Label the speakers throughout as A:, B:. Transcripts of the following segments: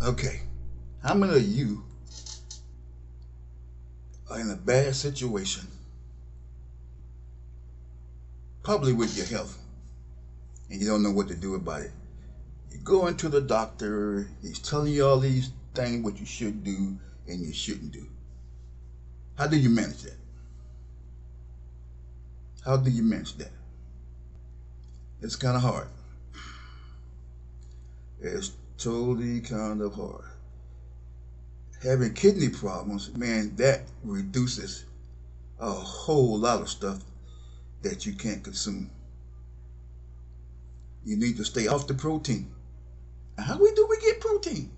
A: Okay, how many of you are in a bad situation, probably with your health, and you don't know what to do about it? You go into the doctor, he's telling you all these things what you should do and you shouldn't do. How do you manage that? How do you manage that? It's kind of hard. It's totally kind of hard. Having kidney problems, man, that reduces a whole lot of stuff that you can't consume. You need to stay off the protein. How do we get protein?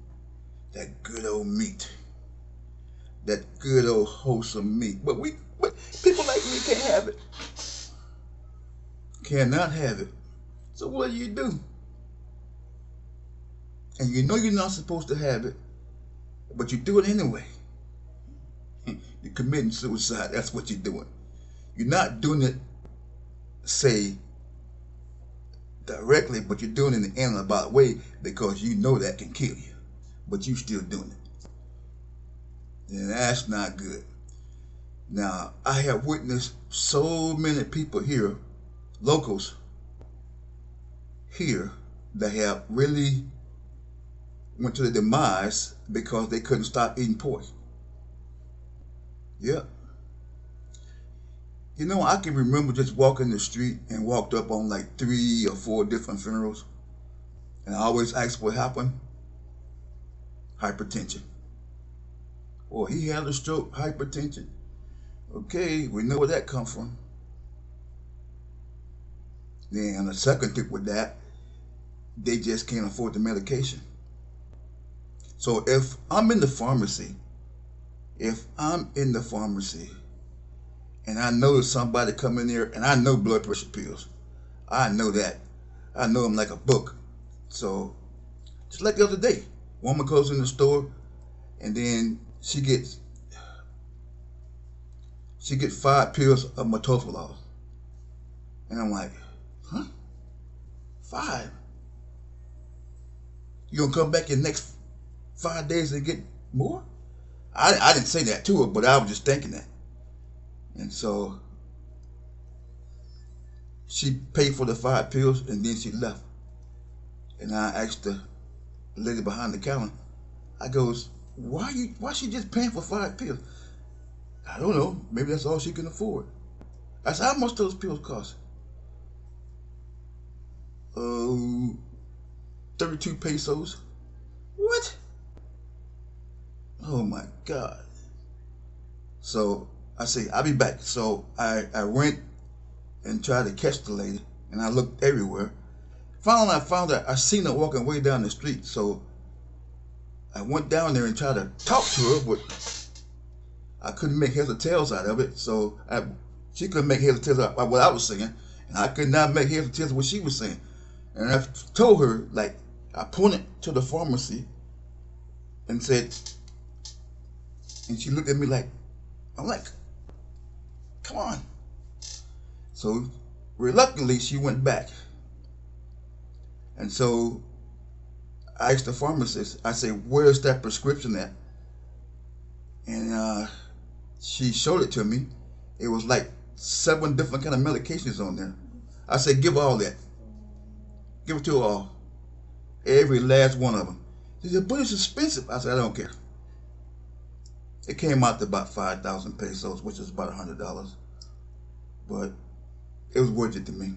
A: That good old meat. That good old wholesome meat. But people like me can't have it. Cannot have it. So what do? And you know you're not supposed to have it, but you do it anyway. You're committing suicide. That's what you're doing. You're not doing it, say, directly, but you're doing it in an about way because you know that can kill you, but you still doing it. And that's not good. Now, I have witnessed so many people here, locals here, that have really went to the demise because they couldn't stop eating pork. Yep. You know, I can remember just walking the street and walked up on like 3 or 4 different funerals. And I always ask what happened. Hypertension. Or he had a stroke, hypertension. Okay, we know where that comes from. Then the second tip with that, they just can't afford the medication. So if I'm in the pharmacy, and I know there's somebody coming there, and I know blood pressure pills, I know that. I know them like a book. So just like the other day, woman goes in the store, and then she gets 5 pills of metoprolol, and I'm like, huh? 5? You gonna come back in the next 5 days and get more? I didn't say that to her, but I was just thinking that. And so she paid for the 5 pills and then she left. And I asked the lady behind the counter, I goes, why she just paying for 5 pills? I don't know, maybe that's all she can afford. I said, how much those pills cost? 32 pesos. What? Oh my God. So I say, I'll be back. So I went and tried to catch the lady, and I looked everywhere. Finally, I found her. I seen her walking way down the street. So I went down there and tried to talk to her, but I couldn't make heads or tails out of it. So she couldn't make heads or tails out of what I was saying, and I could not make heads or tails of what she was saying. And I told her, like, I pointed to the pharmacy and said, and she looked at me like, I'm like, come on. So reluctantly, she went back. And so I asked the pharmacist, I said, where's that prescription at? And she showed it to me. It was like 7 different kind of medications on there. I said, give all that. Give it to her all. Every last one of them. She said, but it's expensive. I said, I don't care. It came out to about 5,000 pesos, which is about $100. But it was worth it to me.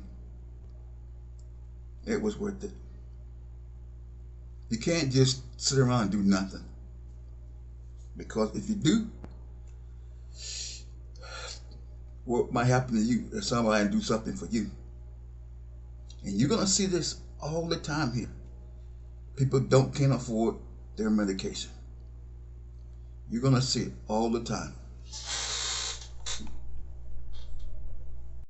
A: It was worth it. You can't just sit around and do nothing. Because if you do, what might happen to you if somebody do something for you? And you're going to see this all the time here. People can't afford their medication. You're going to see it all the time.